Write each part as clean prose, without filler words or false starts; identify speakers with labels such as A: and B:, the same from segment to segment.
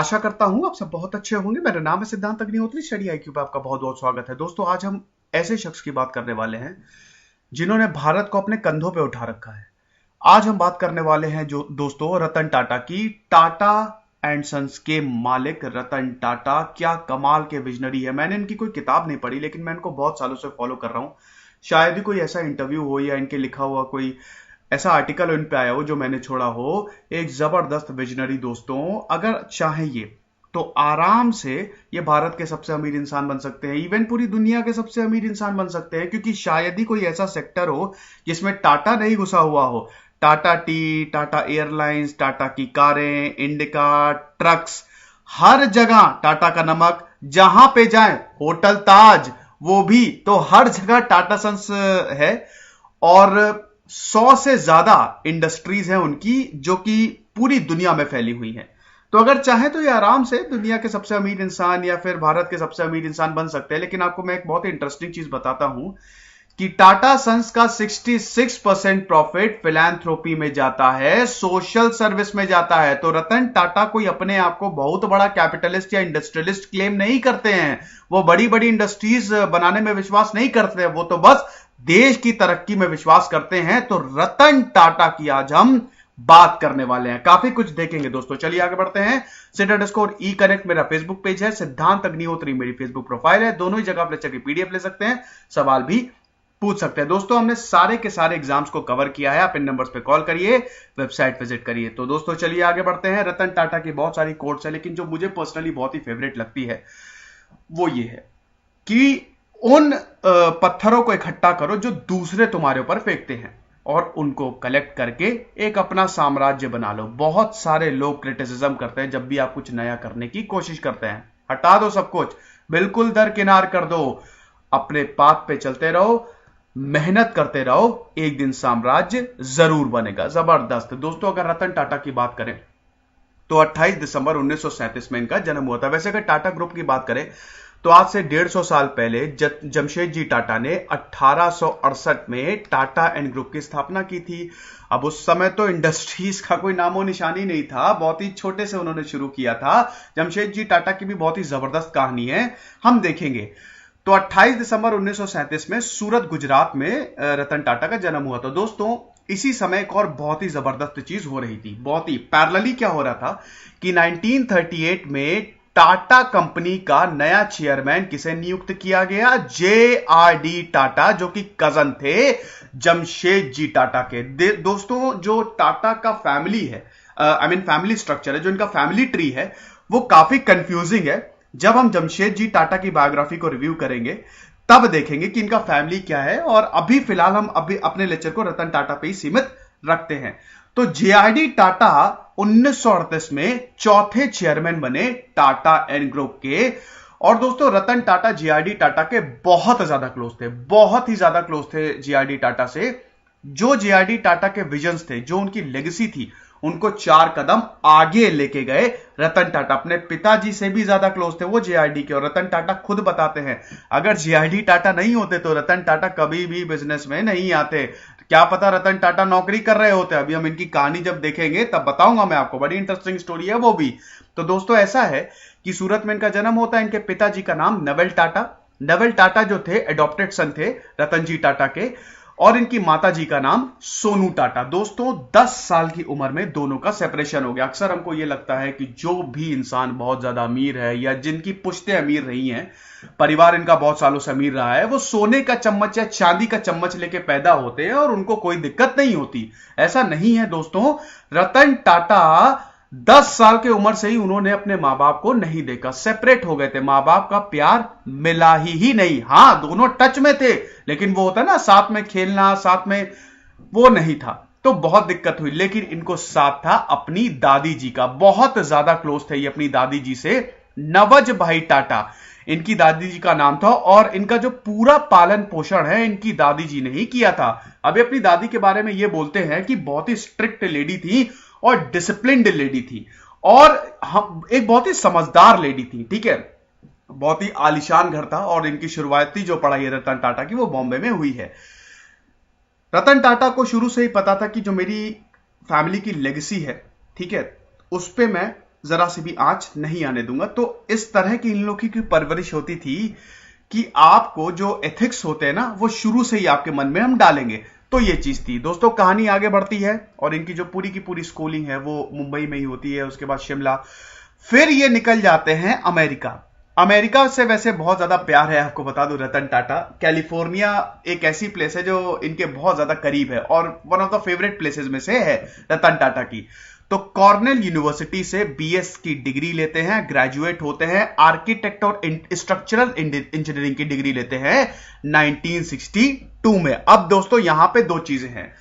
A: आशा करता हूं आप सब बहुत अच्छे होंगे। मेरा नाम है सिद्धांत अग्निहोत्री। स्टडी आईक्यू पे आपका बहुत बहुत स्वागत है। दोस्तों, आज हम ऐसे शख्स की बात करने वाले हैं जिन्होंने भारत को अपने कंधों पे उठा रखा है। आज हम बात करने वाले हैं जो दोस्तों रतन टाटा की। टाटा एंड सन्स के मालिक रतन टाटा क्या कमाल के विजनरी है। मैंने इनकी कोई किताब नहीं पढ़ी, लेकिन मैं इनको बहुत सालों से फॉलो कर रहा हूं। शायद ही कोई ऐसा इंटरव्यू हो या इनके लिखा हुआ कोई ऐसा आर्टिकल इन पे आया हो जो मैंने छोड़ा हो। एक जबरदस्त विजनरी दोस्तों, अगर चाहे ये तो आराम से ये भारत के सबसे अमीर इंसान बन सकते हैं, इवन पूरी दुनिया के सबसे अमीर इंसान बन सकते हैं, क्योंकि शायद ही कोई ऐसा सेक्टर हो जिसमें टाटा नहीं घुसा हुआ हो। टाटा टी, टाटा एयरलाइंस, टाटा की कारें, इंडिका, ट्रक्स, हर जगह टाटा का नमक। जहां पे जाए होटल ताज, वो भी तो हर जगह टाटा सन्स है। और 100 से ज्यादा इंडस्ट्रीज हैं उनकी, जो कि पूरी दुनिया में फैली हुई हैं। तो अगर चाहे तो ये आराम से दुनिया के सबसे अमीर इंसान या फिर भारत के सबसे अमीर इंसान बन सकते हैं। लेकिन आपको मैं एक बहुत ही इंटरेस्टिंग चीज बताता हूं कि टाटा सन्स का 66% प्रॉफिट फिलैंथ्रोपी में जाता है, सोशल सर्विस में जाता है। तो रतन टाटा कोई अपने आप को बहुत बड़ा कैपिटलिस्ट या इंडस्ट्रियलिस्ट क्लेम नहीं करते हैं। वो बड़ी बड़ी इंडस्ट्रीज बनाने में विश्वास नहीं करते हैं, वो तो बस देश की तरक्की में विश्वास करते हैं। तो रतन टाटा की आज हम बात करने वाले हैं, काफी कुछ देखेंगे दोस्तों। चलिए आगे बढ़ते हैं। @e कनेक्ट मेरा फेसबुक पेज है, सिद्धांत अग्निहोत्री मेरी फेसबुक प्रोफाइल है। दोनों ही जगह आप लेक्चर की पीडीएफ ले सकते हैं, सवाल भी पूछ सकते हैं। दोस्तों, हमने सारे के सारे एग्जाम्स को कवर किया है। आप इन नंबर्स पे कॉल करिए, वेबसाइट विजिट करिए। तो दोस्तों चलिए आगे बढ़ते हैं। रतन टाटा की बहुत सारी कोट्स है, लेकिन जो मुझे पर्सनली बहुत ही फेवरेट लगती है वो ये है कि उन पत्थरों को इकट्ठा करो जो दूसरे तुम्हारे ऊपर फेंकते हैं, और उनको कलेक्ट करके एक अपना साम्राज्य बना लो। बहुत सारे लोग क्रिटिसिज्म करते हैं जब भी आप कुछ नया करने की कोशिश करते हैं। हटा दो सब कुछ, बिल्कुल दरकिनार कर दो, अपने पाथ पे चलते रहो, मेहनत करते रहो, एक दिन साम्राज्य जरूर बनेगा। जबरदस्त दोस्तों, अगर रतन टाटा की बात करें तो 28 दिसंबर 1937 में इनका जन्म हुआ था। वैसे अगर टाटा ग्रुप की बात करें तो आज से 150 साल पहले जमशेदजी टाटा ने 1868 में टाटा एंड ग्रुप की स्थापना की थी। अब उस समय तो इंडस्ट्रीज का कोई नामो निशानी नहीं था, बहुत ही छोटे से उन्होंने शुरू किया था। जमशेदजी टाटा की भी बहुत ही जबरदस्त कहानी है, हम देखेंगे। तो 28 दिसंबर 1937 में सूरत, गुजरात में रतन टाटा का जन्म हुआ था। दोस्तों, इसी समय एक और बहुत ही जबरदस्त चीज हो रही थी। बहुत ही पैरेलली क्या हो रहा था कि 1938 में टाटा कंपनी का नया चेयरमैन किसे नियुक्त किया गया? JRD टाटा, जो कि कजन थे जमशेदजी टाटा के। दोस्तों, जो टाटा का फैमिली है, फैमिली स्ट्रक्चर है, जो इनका फैमिली ट्री है, वो काफी कंफ्यूजिंग है। जब हम जमशेदजी टाटा की बायोग्राफी को रिव्यू करेंगे तब देखेंगे कि इनका फैमिली क्या है। और अभी फिलहाल हम अभी अपने लेक्चर को रतन टाटा पे ही सीमित रखते हैं। तो JRD टाटा 1938 में चौथे चेयरमैन बने टाटा एंड ग्रुप के। और दोस्तों, रतन टाटा JRD टाटा के बहुत ज्यादा क्लोज थे, बहुत ही ज्यादा क्लोज थे JRD टाटा से। जो JRD टाटा के विजन्स थे, जो उनकी लेगेसी थी, उनको 4 कदम आगे लेके गए रतन टाटा। अपने पिताजी से भी ज्यादा क्लोज थे वो JRD के। और रतन टाटा खुद बताते हैं, अगर JRD टाटा नहीं होते तो रतन टाटा कभी भी बिजनेस में नहीं आते। क्या पता रतन टाटा नौकरी कर रहे होते। अभी हम इनकी कहानी जब देखेंगे तब बताऊंगा मैं आपको, बड़ी इंटरेस्टिंग स्टोरी है वो भी। तो दोस्तों, ऐसा है कि सूरत में इनका जन्म होता है। इनके पिताजी का नाम नवेल टाटा। नवेल टाटा जो थे एडॉप्टेड सन थे रतन जी टाटा के, और इनकी माता जी का नाम सोनू टाटा। दोस्तों, 10 साल की उम्र में दोनों का सेपरेशन हो गया। अक्सर हमको यह लगता है कि जो भी इंसान बहुत ज्यादा अमीर है या जिनकी पुश्तें अमीर रही हैं, परिवार इनका बहुत सालों से अमीर रहा है, वो सोने का चम्मच या चांदी का चम्मच लेके पैदा होते हैं और उनको कोई दिक्कत नहीं होती। ऐसा नहीं है दोस्तों। रतन टाटा 10 साल की उम्र से ही उन्होंने अपने मां बाप को नहीं देखा, सेपरेट हो गए थे। मां बाप का प्यार मिला ही नहीं। हां, दोनों टच में थे, लेकिन वो होता है ना साथ में खेलना, साथ में, वो नहीं था। तो बहुत दिक्कत हुई। लेकिन इनको साथ था अपनी दादी जी का, बहुत ज्यादा क्लोज थे ये अपनी दादी जी से। नवज भाई टाटा इनकी दादी जी का नाम था, और इनका जो पूरा पालन पोषण है इनकी दादी जी ने ही किया था। अभी अपनी दादी के बारे में ये बोलते हैं कि बहुत ही स्ट्रिक्ट लेडी थी और डिसिप्लिन्ड लेडी थी, और एक बहुत ही समझदार लेडी थी। ठीक है, बहुत ही आलीशान घर था। और इनकी शुरुआती जो पढ़ाई रतन टाटा की वो बॉम्बे में हुई है। रतन टाटा को शुरू से ही पता था कि जो मेरी फैमिली की लेगेसी है, ठीक है, उस पे मैं जरा सी भी आंच नहीं आने दूंगा। तो इस तरह की इन लोगों की परवरिश होती थी कि आपको जो एथिक्स होते हैं ना, वो शुरू से ही आपके मन में हम डालेंगे। तो ये चीज थी दोस्तों। कहानी आगे बढ़ती है और इनकी जो पूरी की पूरी स्कूलिंग है वो मुंबई में ही होती है, उसके बाद शिमला, फिर ये निकल जाते हैं अमेरिका। अमेरिका से वैसे बहुत ज्यादा प्यार है, आपको बता दूं रतन टाटा। कैलिफोर्निया एक ऐसी प्लेस है जो इनके बहुत ज्यादा करीब है और one of the favourite places में से है रतन टाटा की। तो कॉर्नेल यूनिवर्सिटी से बीएस की डिग्री लेते हैं, ग्रेजुएट होते हैं, आर्किटेक्ट और स्ट्रक्चरल इंजीनियरिंग की डिग्री लेते हैं 1962 में। अब दोस्तों यहां पे दो चीजें हैं।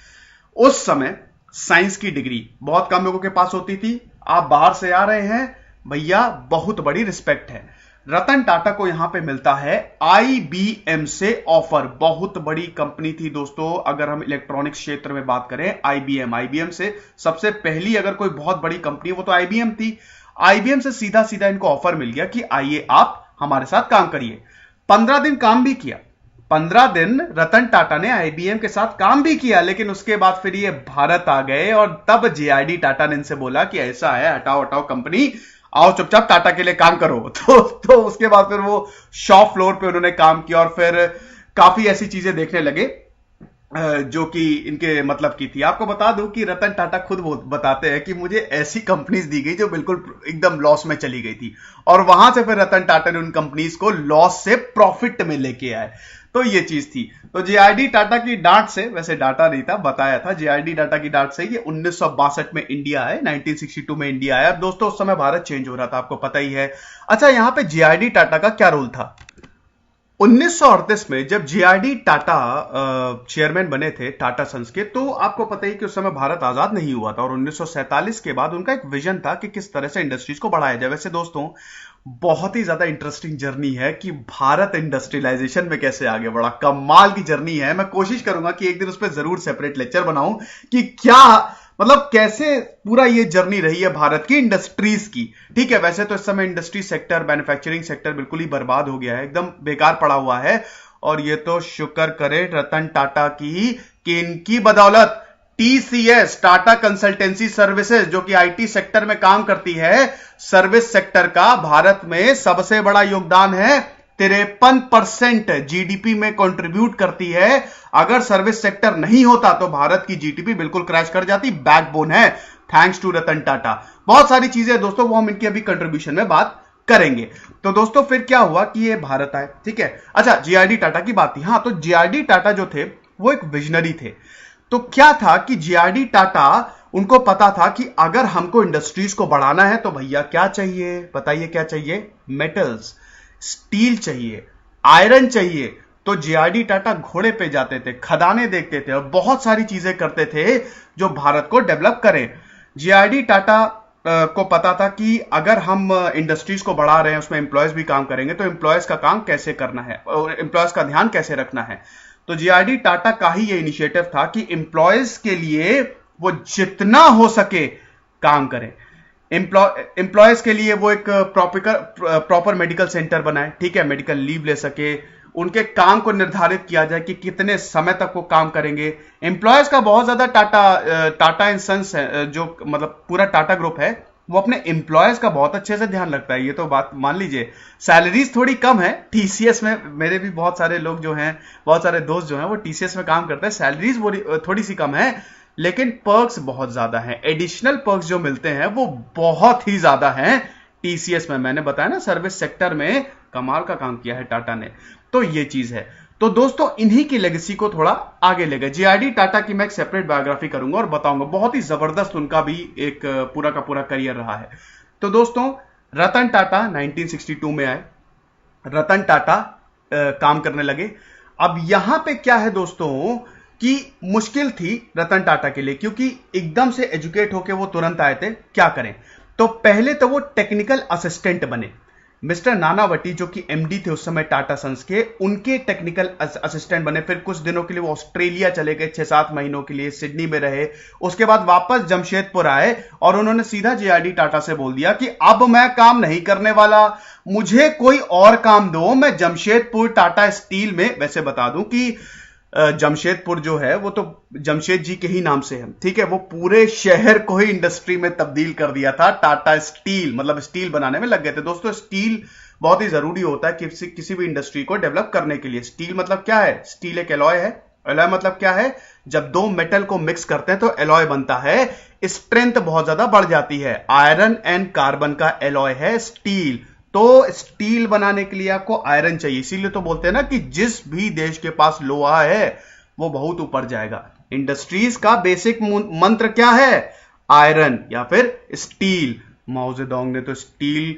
A: उस समय साइंस की डिग्री बहुत कम लोगों के पास होती थी। आप बाहर से आ रहे हैं भैया, बहुत बड़ी रिस्पेक्ट है। रतन टाटा को यहां पे मिलता है आईबीएम से ऑफर। बहुत बड़ी कंपनी थी दोस्तों, अगर हम इलेक्ट्रॉनिक्स क्षेत्र में बात करें। आईबीएम से सबसे पहली अगर कोई बहुत बड़ी कंपनी वो तो आईबीएम थी। आईबीएम से सीधा सीधा इनको ऑफर मिल गया कि आइए आप हमारे साथ काम करिए। 15 दिन काम भी किया। 15 दिन रतन टाटा ने आईबीएम के साथ काम भी किया, लेकिन उसके बाद फिर ये भारत आ गए और तब जेआईडी टाटा ने इनसे बोला कि ऐसा है, हटाओ हटाओ कंपनी, आओ चुपचाप टाटा के लिए काम करो। तो उसके बाद फिर वो शॉप फ्लोर पे उन्होंने काम किया और फिर काफी ऐसी चीजें देखने लगे जो कि इनके मतलब की थी। आपको बता दूं कि रतन टाटा खुद बताते हैं कि मुझे ऐसी कंपनीज दी गई जो बिल्कुल एकदम लॉस में चली गई थी, और वहां से फिर रतन टाटा ने उन कंपनीज को लॉस से प्रॉफिट में लेके आए। तो ये चीज थी। तो जेआईडी टाटा की डांट से, वैसे डाटा नहीं था, बताया था, जेआईडी टाटा की डांट से ये 1962 में इंडिया है, 1962 में इंडिया आया। दोस्तों उस समय भारत चेंज हो रहा था, आपको पता ही है। अच्छा, यहां पे जेआईडी टाटा का क्या रोल था? 1938 में जब जेआरडी टाटा चेयरमैन बने थे टाटा सन्स के, तो आपको पता ही कि उस समय भारत आजाद नहीं हुआ था और 1947 के बाद उनका एक विजन था कि किस तरह से इंडस्ट्रीज को बढ़ाया जाए। वैसे दोस्तों बहुत ही ज्यादा इंटरेस्टिंग जर्नी है कि भारत इंडस्ट्रियलाइजेशन में कैसे आगे बढ़ा। कमाल की जर्नी है। मैं कोशिश करूंगा कि एक दिन उस पर जरूर सेपरेट लेक्चर बनाऊं कि क्या मतलब कैसे पूरा ये जर्नी रही है भारत की इंडस्ट्रीज की। ठीक है, वैसे तो इस समय इंडस्ट्री सेक्टर, मैन्युफैक्चरिंग सेक्टर बिल्कुल ही बर्बाद हो गया है, एकदम बेकार पड़ा हुआ है। और ये तो शुक्र करे रतन टाटा की कि इनकी बदौलत टीसीएस, टाटा कंसल्टेंसी सर्विसेज, जो कि आईटी सेक्टर में काम करती है, सर्विस सेक्टर का भारत में सबसे बड़ा योगदान है। 53% जीडीपी में कंट्रीब्यूट करती है। अगर सर्विस सेक्टर नहीं होता तो भारत की जीडीपी बिल्कुल क्रैश कर जाती। बैकबोन है, थैंक्स टू रतन टाटा। बहुत सारी चीजें दोस्तों, वो हम इनकी अभी कंट्रीब्यूशन में बात करेंगे। तो दोस्तों फिर क्या हुआ कि ये भारत आए। ठीक है, अच्छा जेआरडी टाटा की बात थी। हाँ, तो जेआरडी टाटा जो थे वो एक विजनरी थे। तो क्या था कि जेआरडी टाटा, उनको पता था कि अगर हमको इंडस्ट्रीज को बढ़ाना है तो भैया क्या चाहिए, बताइए क्या चाहिए? मेटल्स, स्टील चाहिए, आयरन चाहिए। तो जेआरडी टाटा घोड़े पे जाते थे, खदानें देखते थे और बहुत सारी चीजें करते थे जो भारत को डेवलप करें। जेआरडी टाटा को पता था कि अगर हम इंडस्ट्रीज को बढ़ा रहे हैं, उसमें एम्प्लॉयज भी काम करेंगे, तो एम्प्लॉयज का काम कैसे करना है और एम्प्लॉयज का ध्यान कैसे रखना है। तो जेआरडी टाटा का ही ये इनिशिएटिव था कि एम्प्लॉयज के लिए वो जितना हो सके काम करें। एम्प्लॉयज के लिए वो एक प्रॉपर मेडिकल सेंटर बनाए। ठीक है, मेडिकल लीव ले सके, उनके काम को निर्धारित किया जाए कि कितने समय तक वो काम करेंगे। एम्प्लॉयज का बहुत ज्यादा टाटा एंड सन्स है, जो मतलब पूरा टाटा ग्रुप है, वो अपने एम्प्लॉयज का बहुत अच्छे से ध्यान रखता है। ये तो बात मान लीजिए। सैलरीज थोड़ी कम है टीसीएस में, मेरे भी बहुत सारे लोग जो हैं, बहुत सारे दोस्त जो हैं वो टीसीएस में काम करते हैं, सैलरीज थोड़ी सी कम है, लेकिन पर्क्स बहुत ज्यादा हैं। एडिशनल पर्क्स जो मिलते हैं वो बहुत ही ज्यादा हैं टीसीएस में। मैंने बताया ना, सर्विस सेक्टर में कमाल का काम किया है टाटा ने। तो ये चीज है। तो दोस्तों इन्हीं की लेगेसी को थोड़ा आगे ले गए। जेआरडी टाटा की मैं एक सेपरेट बायोग्राफी करूंगा और बताऊंगा, बहुत ही जबरदस्त उनका भी एक पूरा का पूरा करियर रहा है। तो दोस्तों रतन टाटा 1962 में आए, रतन टाटा काम करने लगे। अब यहां पे क्या है दोस्तों कि मुश्किल थी रतन टाटा के लिए, क्योंकि एकदम से एजुकेट होके वो तुरंत आए थे। क्या करें? तो पहले तो वो टेक्निकल असिस्टेंट बने। मिस्टर नानावटी जो कि एमडी थे उस समय टाटा सन्स के, उनके टेक्निकल असिस्टेंट बने। फिर कुछ दिनों के लिए वो ऑस्ट्रेलिया चले गए, 6-7 महीनों के लिए सिडनी में रहे। उसके बाद वापस जमशेदपुर आए और उन्होंने सीधा जेआरडी टाटा से बोल दिया कि अब मैं काम नहीं करने वाला, मुझे कोई और काम दो। मैं जमशेदपुर टाटा स्टील में, वैसे बता दूं कि जमशेदपुर जो है वो तो जमशेद जी के ही नाम से है, ठीक है। वो पूरे शहर को ही इंडस्ट्री में तब्दील कर दिया था। टाटा स्टील, मतलब स्टील बनाने में लग गए थे दोस्तों। स्टील बहुत ही जरूरी होता है किसी भी इंडस्ट्री को डेवलप करने के लिए। स्टील मतलब क्या है? स्टील एक एलॉय है। एलॉय मतलब क्या है? जब दो मेटल को मिक्स करते हैं तो एलॉय बनता है, स्ट्रेंथ बहुत ज्यादा बढ़ जाती है। आयरन एंड कार्बन का एलॉय है स्टील। तो स्टील बनाने के लिए आपको आयरन चाहिए, इसीलिए तो बोलते हैं ना कि जिस भी देश के पास लोहा है वो बहुत ऊपर जाएगा। इंडस्ट्रीज का बेसिक मंत्र क्या है? आयरन या फिर स्टील। माओ जेडोंग ने तो स्टील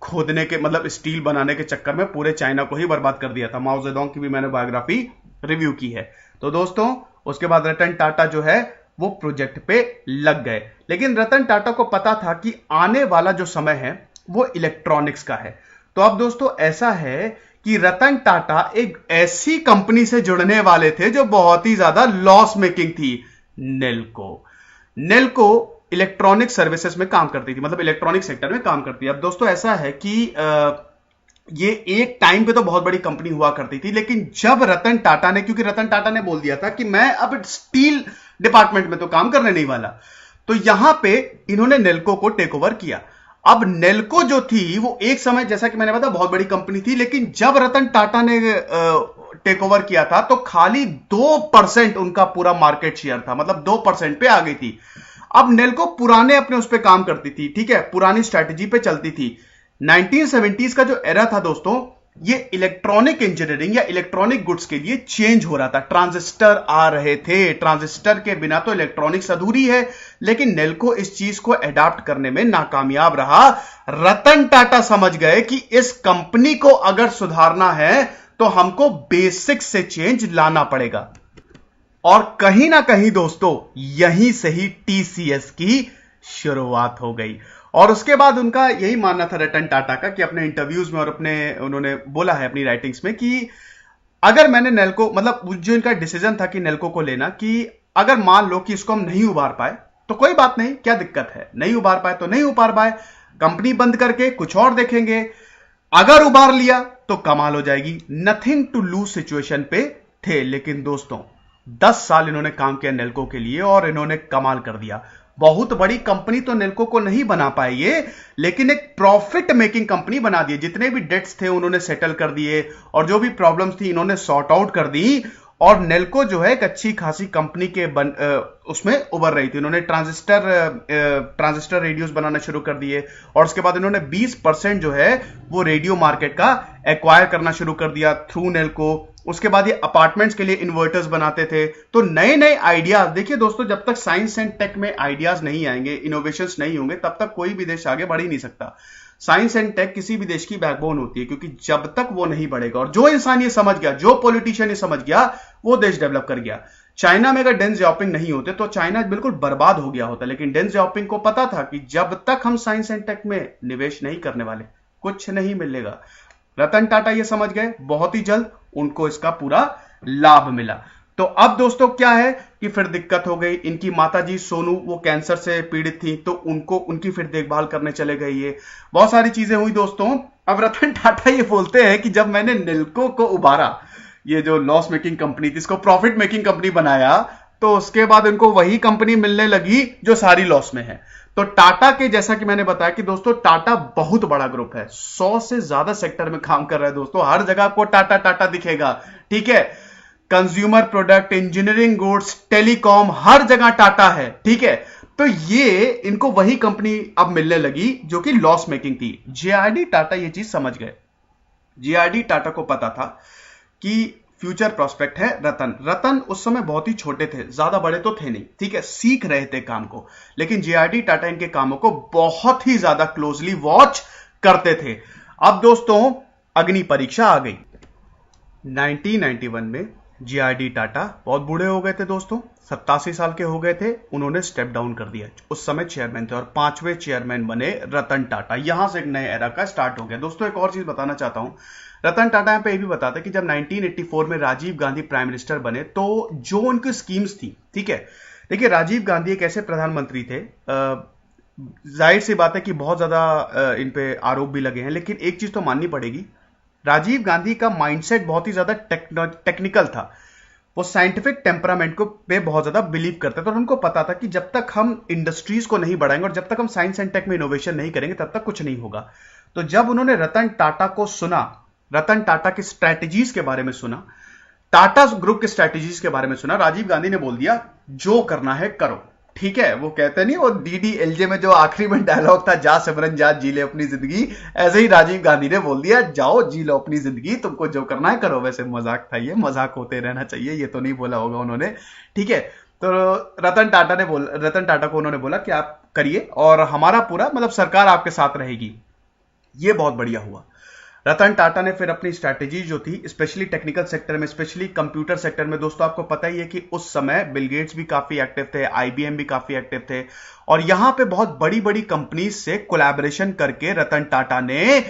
A: खोदने के, मतलब स्टील बनाने के चक्कर में पूरे चाइना को ही बर्बाद कर दिया था। माओ जेडोंग की भी मैंने बायोग्राफी रिव्यू की है। तो दोस्तों उसके बाद रतन टाटा जो है वो प्रोजेक्ट पे लग गए। लेकिन रतन टाटा को पता था कि आने वाला जो समय है वो इलेक्ट्रॉनिक्स का है। तो अब दोस्तों ऐसा है कि रतन टाटा एक ऐसी कंपनी से जुड़ने वाले थे जो बहुत ही ज्यादा लॉस मेकिंग थी, नेल्को। नेल्को इलेक्ट्रॉनिक सर्विसेज में काम करती थी, मतलब इलेक्ट्रॉनिक सेक्टर में काम करती है। अब दोस्तों ऐसा है कि ये एक टाइम पे तो बहुत बड़ी कंपनी हुआ करती थी, लेकिन जब रतन टाटा ने, क्योंकि रतन टाटा ने बोल दिया था कि मैं अब स्टील डिपार्टमेंट में तो काम करने नहीं वाला, तो यहां पे इन्होंने नेल्को को टेक ओवर किया। अब नेल्को जो थी वो एक समय, जैसा कि मैंने बताया, बहुत बड़ी कंपनी थी, लेकिन जब रतन टाटा ने टेक ओवर किया था तो खाली 2% उनका पूरा मार्केट शेयर था, मतलब 2% पे आ गई थी। अब नेल्को पुराने अपने उस पर काम करती थी, ठीक है, पुरानी स्ट्रैटेजी पे चलती थी। 1970s का जो एरा था दोस्तों, ये इलेक्ट्रॉनिक इंजीनियरिंग या इलेक्ट्रॉनिक गुड्स के लिए चेंज हो रहा था। ट्रांजिस्टर आ रहे थे, ट्रांजिस्टर के बिना तो इलेक्ट्रॉनिक्स अधूरी है। लेकिन नेल्को इस चीज को अडॉप्ट करने में नाकामयाब रहा। रतन टाटा समझ गए कि इस कंपनी को अगर सुधारना है तो हमको बेसिक से चेंज लाना पड़ेगा। और कहीं ना कहीं दोस्तों यहीं से ही टीसीएस की शुरुआत हो गई। और उसके बाद उनका यही मानना था रतन टाटा का, कि अपने इंटरव्यूज में और उन्होंने बोला है अपनी राइटिंग्स में कि अगर मैंने नेल्को, मतलब जो इनका डिसीजन था कि नेल्को को लेना, कि अगर मान लो कि इसको हम नहीं उबार पाए तो कोई बात नहीं, क्या दिक्कत है, नहीं उबार पाए तो नहीं उबार पाए, कंपनी बंद करके कुछ और देखेंगे। अगर उबार लिया तो कमाल हो जाएगी। नथिंग टू लूज सिचुएशन पे थे। लेकिन दोस्तों 10 साल इन्होंने काम किया नेल्को के लिए और इन्होंने कमाल कर दिया। बहुत बड़ी कंपनी तो नेल्को को नहीं बना पाए ये, लेकिन एक प्रॉफिट मेकिंग कंपनी बना दी। जितने भी डेट्स थे उन्होंने सेटल कर दिए और जो भी प्रॉब्लम्स थी इन्होंने सॉर्ट आउट कर दी। और नेल्को जो है एक अच्छी खासी कंपनी के उसमें उभर रही थी। उन्होंने ट्रांजिस्टर रेडियोस बनाना शुरू कर दिए और उसके बाद इन्होंने 20% जो है वो रेडियो मार्केट का एक्वायर करना शुरू कर दिया थ्रू नेल्को। उसके बाद ये अपार्टमेंट्स के लिए इन्वर्टर्स बनाते थे। तो नए नए आइडियाज, देखिए दोस्तों, जब तक साइंस एंड टेक में आइडियाज नहीं आएंगे, इनोवेशंस नहीं होंगे, तब तक कोई भी देश आगे बढ़ ही नहीं सकता। साइंस एंड टेक किसी भी देश की बैकबोन होती है, क्योंकि जब तक वो नहीं बढ़ेगा, और जो इंसान ये समझ गया, जो पॉलिटिशियन ये समझ गया, वो देश डेवलप कर गया। चाइना में अगर डेंग जियाओपिंग नहीं होते तो चाइना बिल्कुल बर्बाद हो गया होता, लेकिन डेंग जियाओपिंग को पता था कि जब तक हम साइंस एंड टेक में निवेश नहीं करने वाले, कुछ नहीं मिलेगा। रतन टाटा ये समझ गए, बहुत ही जल्द उनको इसका पूरा लाभ मिला। तो अब दोस्तों क्या है कि फिर दिक्कत हो गई। इनकी माताजी सोनू वो कैंसर से पीड़ित थी, तो उनकी फिर देखभाल करने चले गए। ये बहुत सारी चीजें हुई दोस्तों। अब रतन टाटा ये बोलते हैं कि जब मैंने नेल्को को उबारा, ये जो लॉस मेकिंग कंपनी थी, इसको प्रॉफिट मेकिंग कंपनी बनाया, तो उसके बाद इनको वही कंपनी मिलने लगी जो सारी लॉस में है। तो टाटा के, जैसा कि मैंने बताया कि दोस्तों टाटा बहुत बड़ा ग्रुप है, 100 से ज्यादा सेक्टर में काम कर रहा है दोस्तों। हर जगह आपको टाटा टाटा दिखेगा, ठीक है। Consumer product, engineering goods, telecom, हर जगह टाटा है, ठीक है। तो ये इनको वही कंपनी अब मिलने लगी जो कि लॉस मेकिंग थी। जेआरडी टाटा ये चीज समझ गए। जेआरडी टाटा को पता था कि फ्यूचर प्रोस्पेक्ट है। रतन उस समय बहुत ही छोटे थे, ज्यादा बड़े तो थे नहीं, ठीक है, सीख रहे थे काम को, लेकिन जेआरडी टाटा इनके कामों को बहुत ही ज्यादा क्लोजली वॉच करते थे। अब दोस्तों अग्नि परीक्षा आ गई। 1991 में जेआरडी टाटा बहुत बूढ़े हो गए थे दोस्तों, 87 साल के हो गए थे। उन्होंने स्टेप डाउन कर दिया। उस समय चेयरमैन थे और 5वें चेयरमैन बने रतन टाटा। यहां से एक नए एरा का स्टार्ट हो गया। दोस्तों एक और चीज बताना चाहता हूं, रतन टाटा यहाँ पे ये भी बताते कि जब 1984 में राजीव गांधी प्राइम मिनिस्टर बने, तो जो उनकी स्कीम्स थी, ठीक है, देखिए राजीव गांधी एक ऐसे प्रधानमंत्री थे, जाहिर सी बात है कि बहुत ज्यादा इन पे आरोप भी लगे हैं, लेकिन एक चीज तो माननी पड़ेगी, राजीव गांधी का माइंडसेट बहुत ही ज्यादा टेक्निकल था। वो साइंटिफिक टेम्परामेंट को पे बहुत ज्यादा बिलीव करते थे और उनको पता था कि जब तक हम इंडस्ट्रीज को नहीं बढ़ाएंगे और जब तक हम साइंस एंड टेक में इनोवेशन नहीं करेंगे तब तक कुछ नहीं होगा। तो जब उन्होंने रतन टाटा को सुना, रतन टाटा की स्ट्रैटेजीज के बारे में सुना, टाटा ग्रुप की स्ट्रैटेजीज के बारे में सुना, राजीव गांधी ने बोल दिया जो करना है करो। ठीक है, वो कहते नहीं, वो डीडीएलजे में जो आखिरी में डायलॉग था, जा सिमरन जा जी ले अपनी जिंदगी, ऐसे ही राजीव गांधी ने बोल दिया जाओ जी लो अपनी जिंदगी, तुमको जो करना है करो। वैसे मजाक था, ये मजाक होते रहना चाहिए, ये तो नहीं बोला होगा उन्होंने। ठीक है, तो रतन टाटा को उन्होंने बोला कि आप करिए और हमारा पूरा मतलब सरकार आपके साथ रहेगी। ये बहुत बढ़िया हुआ। रतन टाटा ने फिर अपनी स्ट्रैटेजी जो थी, स्पेशली टेक्निकल सेक्टर में, स्पेशली कंप्यूटर सेक्टर में, दोस्तों आपको पता ही है कि उस समय बिल गेट्स भी काफी एक्टिव थे, आईबीएम भी काफी एक्टिव थे, और यहां पे बहुत बड़ी बड़ी कंपनीज से कोलैबोरेशन करके रतन टाटा ने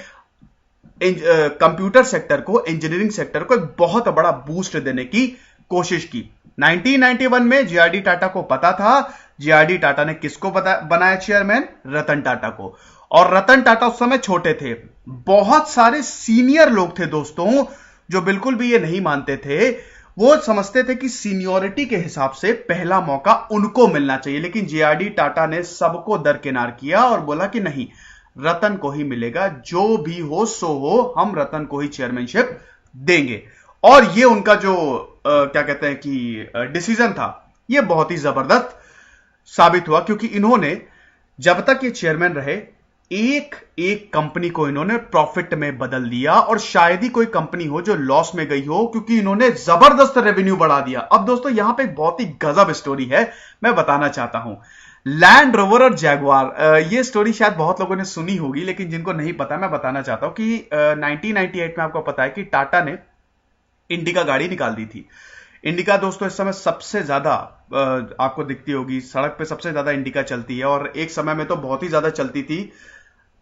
A: कंप्यूटर सेक्टर को, इंजीनियरिंग सेक्टर को एक बहुत बड़ा बूस्ट देने की कोशिश की। 1991 में जेआरडी टाटा को पता था, जेआरडी टाटा ने किसको बनाया चेयरमैन? रतन टाटा को। और रतन टाटा उस समय छोटे थे, बहुत सारे सीनियर लोग थे दोस्तों जो बिल्कुल भी ये नहीं मानते थे। वो समझते थे कि सीनियरिटी के हिसाब से पहला मौका उनको मिलना चाहिए, लेकिन जेआरडी टाटा ने सबको दरकिनार किया और बोला कि नहीं, रतन को ही मिलेगा, जो भी हो सो हो, हम रतन को ही चेयरमैनशिप देंगे। और ये उनका जो क्या कहते हैं कि डिसीजन था, ये बहुत ही जबरदस्त साबित हुआ, क्योंकि इन्होंने जब तक ये चेयरमैन रहे एक एक कंपनी को इन्होंने प्रॉफिट में बदल दिया, और शायद ही कोई कंपनी हो जो लॉस में गई हो, क्योंकि इन्होंने जबरदस्त रेवेन्यू बढ़ा दिया। अब दोस्तों यहां पे एक बहुत ही गजब स्टोरी है, मैं बताना चाहता हूं। लैंड रोवर और जैगवार, ये स्टोरी शायद बहुत लोगों ने सुनी होगी, लेकिन जिनको नहीं पता मैं बताना चाहता हूं कि 1998 में आपको पता है कि टाटा ने इंडिका गाड़ी निकाल दी थी। इंडिका दोस्तों इस समय सबसे ज्यादा आपको दिखती होगी, सड़क पे सबसे ज्यादा इंडिका चलती है, और एक समय में तो बहुत ही ज्यादा चलती थी।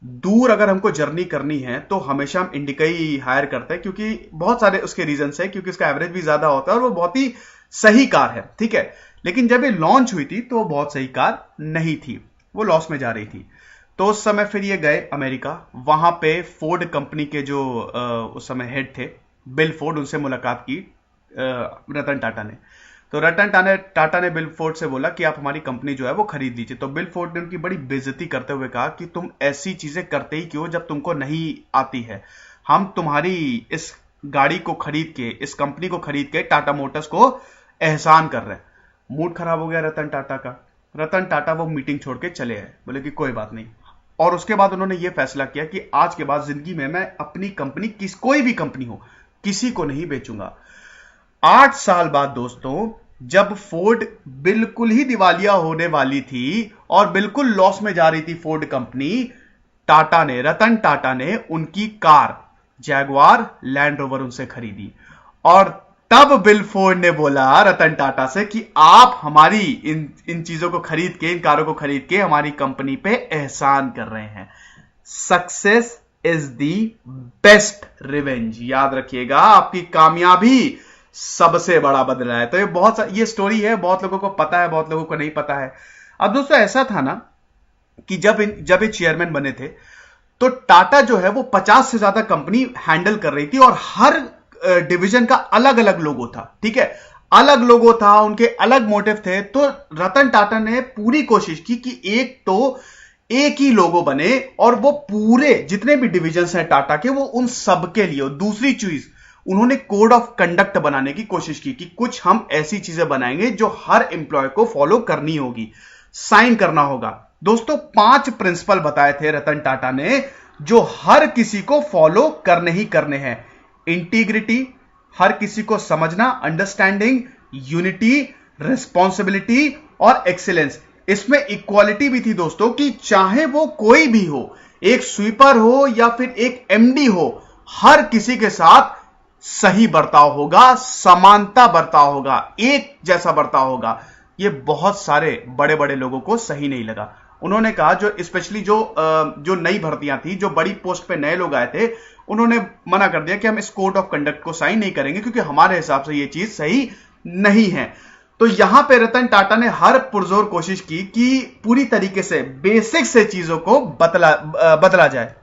A: दूर अगर हमको जर्नी करनी है तो हमेशा हम इंडिका ही हायर करते हैं, क्योंकि बहुत सारे उसके रीजन है, क्योंकि इसका एवरेज भी ज्यादा होता है और वो बहुत ही सही कार है। ठीक है, लेकिन जब ये लॉन्च हुई थी तो वो बहुत सही कार नहीं थी, वो लॉस में जा रही थी। तो उस समय फिर ये गए अमेरिका, वहां पे फोर्ड कंपनी के जो उस समय हेड थे बिल फोर्ड, उनसे मुलाकात की रतन टाटा ने। तो रतन टाटा ने बिल फोर्ड से बोला कि आप हमारी कंपनी जो है वो खरीद लीजिए। तो बिल फोर्ड ने उनकी बड़ी बेइज्जती करते हुए कहा कि तुम ऐसी चीजें करते ही क्यों जब तुमको नहीं आती है, हम तुम्हारी इस गाड़ी को खरीद के, इस कंपनी को खरीद के टाटा मोटर्स को एहसान कर रहे हैं। मूड खराब हो गया रतन टाटा का। रतन टाटा वो मीटिंग छोड़ के चले आए, बोले कि कोई बात नहीं। और उसके बाद उन्होंने ये फैसला किया कि आज के बाद जिंदगी में मैं अपनी कंपनी, कोई भी कंपनी हो, किसी को नहीं बेचूंगा। 8 साल बाद दोस्तों, जब फोर्ड बिल्कुल ही दिवालिया होने वाली थी और बिल्कुल लॉस में जा रही थी फोर्ड कंपनी, रतन टाटा ने उनकी कार जैगवार लैंड रोवर उनसे खरीदी। और तब बिल फोर्ड ने बोला रतन टाटा से कि आप हमारी इन चीजों को खरीद के, इन कारों को खरीद के हमारी कंपनी पे एहसान कर रहे हैं। Success is the best revenge. याद रखिएगा, आपकी कामयाबी सबसे बड़ा बदला है। तो ये स्टोरी है, बहुत लोगों को पता है, बहुत लोगों को नहीं पता है। अब दोस्तों ऐसा था ना कि जब ये चेयरमैन बने थे तो टाटा जो है वो 50 से ज्यादा कंपनी हैंडल कर रही थी, और हर डिवीजन का अलग अलग लोगो था। ठीक है, अलग लोगो था, उनके अलग मोटिव थे। तो रतन टाटा ने पूरी कोशिश की कि एक ही लोगो बने, और वो पूरे जितने भी डिवीजन हैं टाटा के, वो उन सब के लिए। दूसरी चीज, उन्होंने कोड ऑफ कंडक्ट बनाने की कोशिश की कि कुछ हम ऐसी चीजें बनाएंगे जो हर एम्प्लॉय को फॉलो करनी होगी, साइन करना होगा। दोस्तों 5 प्रिंसिपल बताए थे रतन टाटा ने, जो हर किसी को फॉलो करने ही करने हैं। इंटीग्रिटी, हर किसी को समझना, अंडरस्टैंडिंग, यूनिटी, रिस्पॉन्सिबिलिटी और एक्सीलेंस। इसमें इक्वालिटी भी थी दोस्तों, कि चाहे वो कोई भी हो, एक स्वीपर हो या फिर एक एमडी हो, हर किसी के साथ सही बर्ताव होगा, समानता बर्ताव होगा, एक जैसा बर्ताव होगा। ये बहुत सारे बड़े बड़े लोगों को सही नहीं लगा। उन्होंने कहा, जो स्पेशली जो नई भर्तियां थी, जो बड़ी पोस्ट पे नए लोग आए थे, उन्होंने मना कर दिया कि हम इस कोड ऑफ कंडक्ट को साइन नहीं करेंगे, क्योंकि हमारे हिसाब से ये चीज सही नहीं है। तो यहां पे रतन टाटा ने हर पुरजोर कोशिश की कि पूरी तरीके से बेसिक से चीजों को बदला जाए।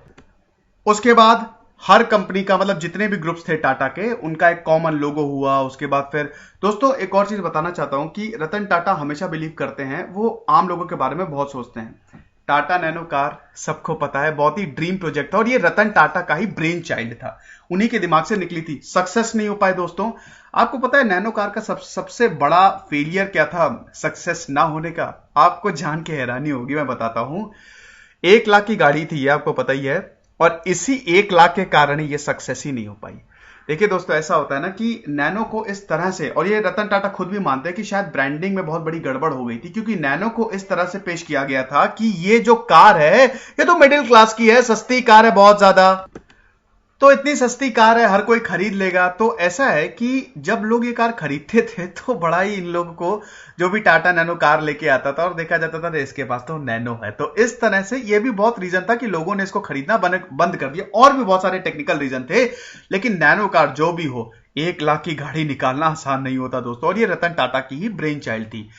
A: उसके बाद हर कंपनी का मतलब जितने भी ग्रुप्स थे टाटा के, उनका एक कॉमन लोगो हुआ। उसके बाद फिर दोस्तों एक और चीज बताना चाहता हूं कि रतन टाटा हमेशा बिलीव करते हैं, वो आम लोगों के बारे में बहुत सोचते हैं। टाटा नैनो कार सबको पता है, बहुत ही ड्रीम प्रोजेक्ट था और ये रतन टाटा का ही ब्रेन चाइल्ड था, उन्हीं के दिमाग से निकली थी। सक्सेस नहीं हो पाए दोस्तों। आपको पता है नैनो कार का सबसे बड़ा फेलियर क्या था सक्सेस ना होने का? आपको जान के हैरानी होगी, मैं बताता हूं। 1 लाख की गाड़ी थी, ये आपको पता ही है, और इसी 1 लाख के कारण ही ये सक्सेस ही नहीं हो पाई। देखिए दोस्तों, ऐसा होता है ना कि नैनो को इस तरह से, और ये रतन टाटा खुद भी मानते हैं कि शायद ब्रांडिंग में बहुत बड़ी गड़बड़ हो गई थी, क्योंकि नैनो को इस तरह से पेश किया गया था कि ये जो कार है ये तो मिडिल क्लास की है, सस्ती कार है बहुत ज्यादा, तो इतनी सस्ती कार है हर कोई खरीद लेगा। तो ऐसा है कि जब लोग ये कार खरीदते थे तो बड़ा ही इन लोगों को, जो भी टाटा नैनो कार लेके आता था और देखा जाता था इसके पास तो नैनो है, तो इस तरह से ये भी बहुत रीजन था कि लोगों ने इसको खरीदना बंद कर दिया। और भी बहुत सारे टेक्निकल रीजन थे, लेकिन नैनो कार जो भी हो, 1 लाख की गाड़ी निकालना आसान नहीं होता दोस्तों, और ये रतन टाटा की ही ब्रेन चाइल्ड थी।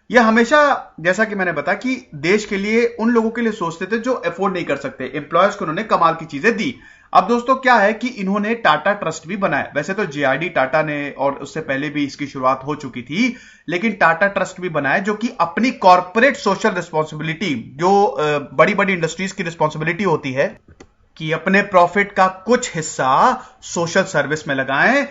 A: यह हमेशा, जैसा कि मैंने बताया, कि देश के लिए, उन लोगों के लिए सोचते थे जो अफोर्ड नहीं कर सकते। एम्प्लॉयर्स को उन्होंने कमाल की चीजें दी। अब दोस्तों क्या है कि इन्होंने टाटा ट्रस्ट भी बनाया। वैसे तो जेआरडी टाटा ने, और उससे पहले भी इसकी शुरुआत हो चुकी थी, लेकिन टाटा ट्रस्ट भी बनाया जो कि अपनी कॉर्पोरेट सोशल रिस्पॉन्सिबिलिटी, जो बड़ी बड़ी इंडस्ट्रीज की रिस्पॉन्सिबिलिटी होती है कि अपने प्रॉफिट का कुछ हिस्सा सोशल सर्विस में लगाएं,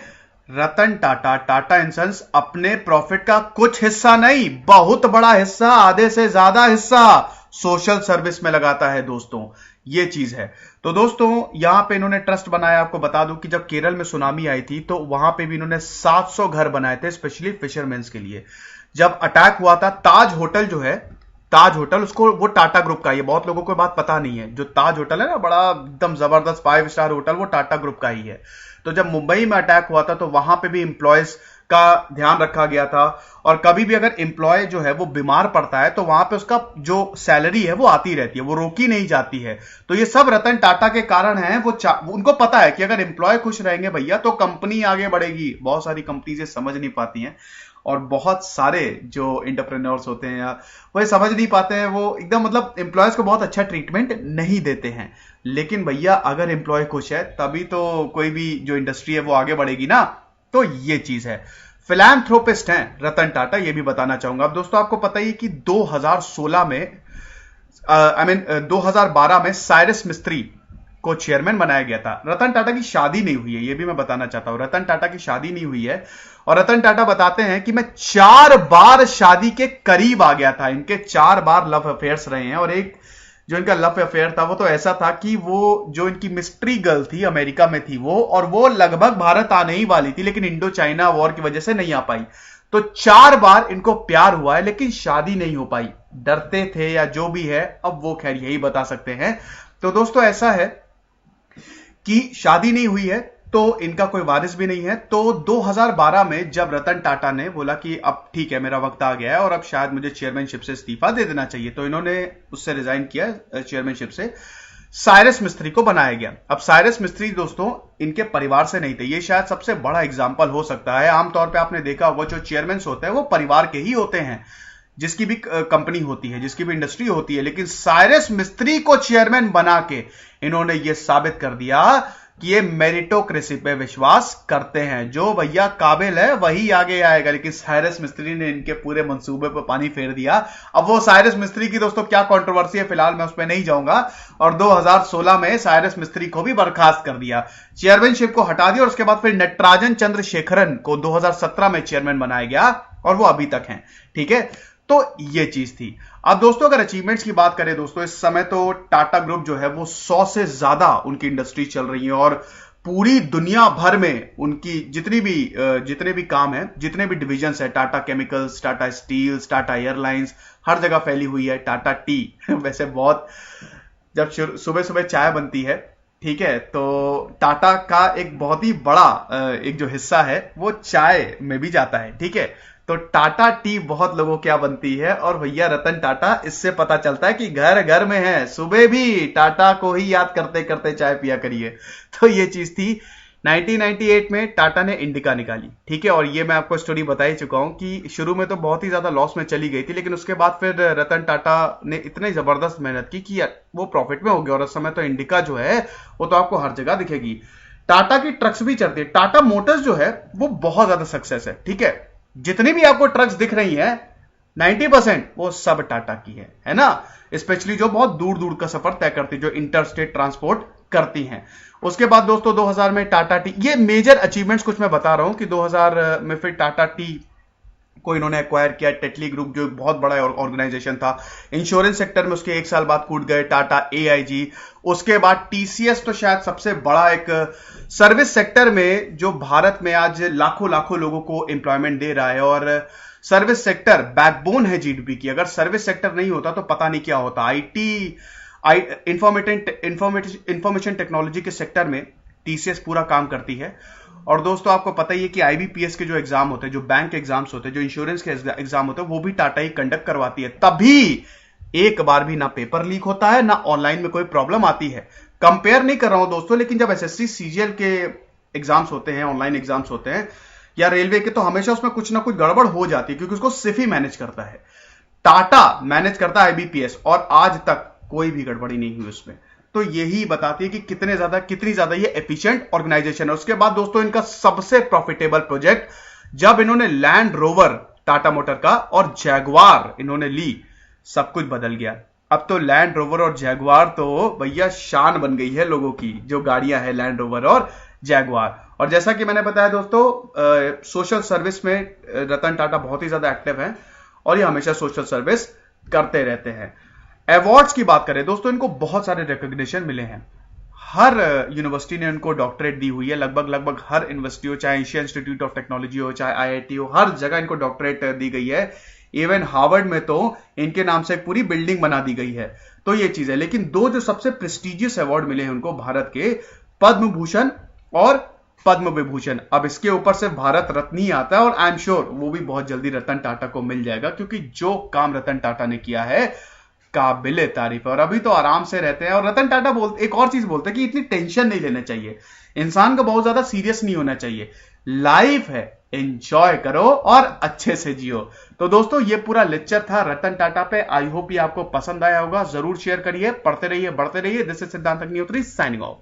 A: रतन टाटा, टाटा एंड सन्स अपने प्रॉफिट का कुछ हिस्सा नहीं, बहुत बड़ा हिस्सा, आधे से ज्यादा हिस्सा सोशल सर्विस में लगाता है दोस्तों। ये चीज है। तो दोस्तों यहां पे इन्होंने ट्रस्ट बनाया। आपको बता दूं कि जब केरल में सुनामी आई थी तो वहां पे भी इन्होंने 700 घर बनाए थे स्पेशली फिशरमैन्स के लिए। जब अटैक हुआ था, ताज होटल जो है, ताज होटल, उसको, वो टाटा ग्रुप का है, ये बहुत लोगों को बात पता नहीं है। जो ताज होटल है ना, बड़ा एकदम जबरदस्त 5 स्टार होटल, वो टाटा ग्रुप का ही है। तो जब मुंबई में अटैक हुआ था तो वहां पे भी इंप्लॉयज का ध्यान रखा गया था, और कभी भी अगर एम्प्लॉय जो है वो बीमार पड़ता है तो वहां पे उसका जो सैलरी है वो आती रहती है, वो रोकी नहीं जाती है। तो ये सब रतन टाटा के कारण है। वो उनको पता है कि अगर एम्प्लॉय खुश रहेंगे भैया तो कंपनी आगे बढ़ेगी। बहुत सारी कंपनीज ये समझ नहीं पाती हैं, और बहुत सारे जो एंटरप्रेन्योर्स होते हैं या वो समझ नहीं पाते हैं, वो एकदम मतलब एम्प्लॉयज को बहुत अच्छा ट्रीटमेंट नहीं देते हैं। लेकिन भैया अगर एम्प्लॉय खुश है तभी तो कोई भी जो इंडस्ट्री है वो आगे बढ़ेगी ना। तो ये चीज है। फिलैंथ्रोपिस्ट हैं रतन टाटा, ये भी बताना चाहूंगा। अब दोस्तों आपको पता ही कि 2016 में 2012 में साइरस मिस्त्री को चेयरमैन बनाया गया था। रतन टाटा की शादी नहीं हुई है, ये भी मैं बताना चाहता हूं। रतन टाटा की शादी नहीं हुई है, और रतन टाटा बताते हैं कि मैं 4 बार शादी के करीब आ गया था। इनके 4 बार लव अफेयर्स रहे हैं, और एक जो इनका लव अफेयर था वो तो ऐसा था कि वो जो इनकी मिस्ट्री गर्ल थी अमेरिका में थी वो, और वो लगभग भारत आने ही वाली थी, लेकिन इंडो चाइना वॉर की वजह से नहीं आ पाई। तो 4 बार इनको प्यार हुआ है, लेकिन शादी नहीं हो पाई। डरते थे या जो भी है, अब वो खैर यही बता सकते हैं। तो दोस्तों ऐसा है कि शादी नहीं हुई है, तो इनका कोई वारिस भी नहीं है। तो 2012 में जब रतन टाटा ने बोला कि अब ठीक है, मेरा वक्त आ गया है और अब शायद मुझे चेयरमैनशिप से इस्तीफा दे देना चाहिए, तो इन्होंने उससे रिजाइन किया चेयरमैनशिप से। साइरस मिस्त्री को बनाया गया। अब साइरस मिस्त्री दोस्तों इनके परिवार से नहीं थे, ये शायद सबसे बड़ा एग्जाम्पल हो सकता है। आमतौर पर आपने देखा होगा जो चेयरमैन होते हैं वो परिवार के ही होते हैं, जिसकी भी कंपनी होती है, जिसकी भी इंडस्ट्री होती है। लेकिन साइरस मिस्त्री को चेयरमैन बना के इन्होंने ये साबित कर दिया कि ये मेरिटोक्रेसी पे विश्वास करते हैं, जो भैया काबिल है वही आगे आएगा। लेकिन साइरस मिस्त्री ने इनके पूरे मंसूबे पर पानी फेर दिया। अब वो साइरस मिस्त्री की दोस्तों क्या कंट्रोवर्सी है, फिलहाल मैं उस पर नहीं जाऊंगा। और 2016 में साइरस मिस्त्री को भी बर्खास्त कर दिया, चेयरमैनशिप को हटा दिया, और उसके बाद फिर नटराजन चंद्रशेखरन को 2017 में चेयरमैन बनाया गया, और वो अभी तक हैं। ठीक है, तो ये चीज थी। अब दोस्तों अगर अचीवमेंट्स की बात करें दोस्तों, इस समय तो टाटा ग्रुप जो है वो 100 से ज्यादा उनकी इंडस्ट्री चल रही है, और पूरी दुनिया भर में उनकी जितने भी काम है, जितने भी डिविजन्स है, Tata chemicals, Tata steels, Tata airlines, हर जगह फैली हुई है। टाटा टी वैसे बहुत, जब सुबह सुबह चाय बनती है, ठीक है, तो टाटा का एक बहुत ही बड़ा एक जो हिस्सा है वो चाय में भी जाता है। ठीक है, तो टाटा टी बहुत लोगों क्या बनती है, और भैया रतन टाटा, इससे पता चलता है कि घर घर में है। सुबह भी टाटा को ही याद करते करते चाय पिया करिए। तो ये चीज थी। 1998 में टाटा ने इंडिका निकाली, ठीक है। और ये मैं आपको स्टोरी बता ही चुका हूं कि शुरू में तो बहुत ही ज्यादा लॉस में चली गई थी, लेकिन उसके बाद फिर रतन टाटा ने इतनी जबरदस्त मेहनत की कि वो प्रॉफिट में हो गया। और उस समय तो इंडिका जो है वो तो आपको हर जगह दिखेगी। टाटा की ट्रक्स भी चलती है। टाटा मोटर्स जो है वो बहुत ज्यादा सक्सेस है, ठीक है। जितनी भी आपको ट्रक्स दिख रही है 90% वो सब टाटा की है ना। स्पेशली जो बहुत दूर दूर का सफर तय करती, जो इंटर स्टेट ट्रांसपोर्ट करती हैं। उसके बाद दोस्तों 2000 में टाटा टी, ये मेजर अचीवमेंट्स कुछ मैं बता रहा हूं कि 2000 में फिर टाटा टी को इन्होंने एक्वायर किया। टेटली ग्रुप जो एक बहुत बड़ा ऑर्गेनाइजेशन था। इंश्योरेंस सेक्टर में उसके 1 साल बाद कूद गए टाटा AIG। उसके बाद टीसीएस तो शायद सबसे बड़ा एक सर्विस सेक्टर में जो भारत में आज लाखों लाखों लोगों को एम्प्लॉयमेंट दे रहा है। और सर्विस सेक्टर बैकबोन है जीडीपी की। अगर सर्विस सेक्टर नहीं होता तो पता नहीं क्या होता। इंफॉर्मेशन टेक्नोलॉजी के सेक्टर में टीसीएस पूरा काम करती है। और दोस्तों आपको पता ही है कि आईबीपीएस के जो एग्जाम होते हैं, जो बैंक एग्जाम्स होते हैं, जो इंश्योरेंस के एग्जाम होते हैं, वो भी टाटा ही कंडक्ट करवाती है। तभी एक बार भी ना पेपर लीक होता है, ना ऑनलाइन में कोई प्रॉब्लम आती है। कंपेयर नहीं कर रहा हूं दोस्तों, लेकिन जब एसएससी सीजीएल के एग्जाम्स होते हैं, ऑनलाइन एग्जाम्स होते हैं या रेलवे के, तो हमेशा उसमें कुछ ना कुछ गड़बड़ हो जाती है, क्योंकि उसको सिर्फ ही मैनेज करता है। टाटा मैनेज करता है आईबीपीएस, और आज तक कोई भी गड़बड़ी नहीं हुई उसमें। तो यही बताती है कि कितनी ज्यादा ये एफिशिएंट ऑर्गेनाइजेशन है। उसके बाद दोस्तों इनका सबसे प्रॉफिटेबल प्रोजेक्ट, जब इन्होंने लैंड रोवर टाटा मोटर का और जैगवार इन्होंने ली, सब कुछ बदल गया। अब तो लैंड रोवर और जैगवार तो भैया शान बन गई है लोगों की, जो गाड़ियां हैं लैंड रोवर और जैगवार। और जैसा कि मैंने बताया दोस्तों, सोशल सर्विस में रतन टाटा बहुत ही ज्यादा एक्टिव है और ये हमेशा सोशल सर्विस करते रहते हैं। अवार्ड्स की बात करें दोस्तों, इनको बहुत सारे रिकॉग्निशन मिले हैं। हर यूनिवर्सिटी ने इनको डॉक्टरेट दी हुई है। लगभग हर यूनिवर्सिटी हो, चाहे एशिया इंस्टीट्यूट ऑफ टेक्नोलॉजी हो, चाहे आईआईटी हो, हर जगह इनको डॉक्टरेट दी गई है। इवन हार्वर्ड में तो इनके नाम से एक पूरी बिल्डिंग बना दी गई है। तो ये चीज है। लेकिन दो जो सबसे प्रेस्टिजियस अवार्ड मिले हैं उनको भारत के, पद्म भूषण और पद्म विभूषण। अब इसके ऊपर से भारत रत्न ही आता है, और आई एम श्योर वो भी बहुत जल्दी रतन टाटा को मिल जाएगा, क्योंकि जो काम रतन टाटा ने किया है काबिले तारीफ है। और अभी तो आराम से रहते हैं। और रतन टाटा एक और चीज बोलते हैं कि इतनी टेंशन नहीं लेना चाहिए, इंसान को बहुत ज्यादा सीरियस नहीं होना चाहिए। लाइफ है, एंजॉय करो और अच्छे से जियो। तो दोस्तों ये पूरा लेक्चर था रतन टाटा पे। आई होप ये आपको पसंद आया होगा। जरूर शेयर करिए, पढ़ते रहिए, बढ़ते रहिए। दिस इज सिद्धांत अग्निहोत्री साइनिंग ऑफ।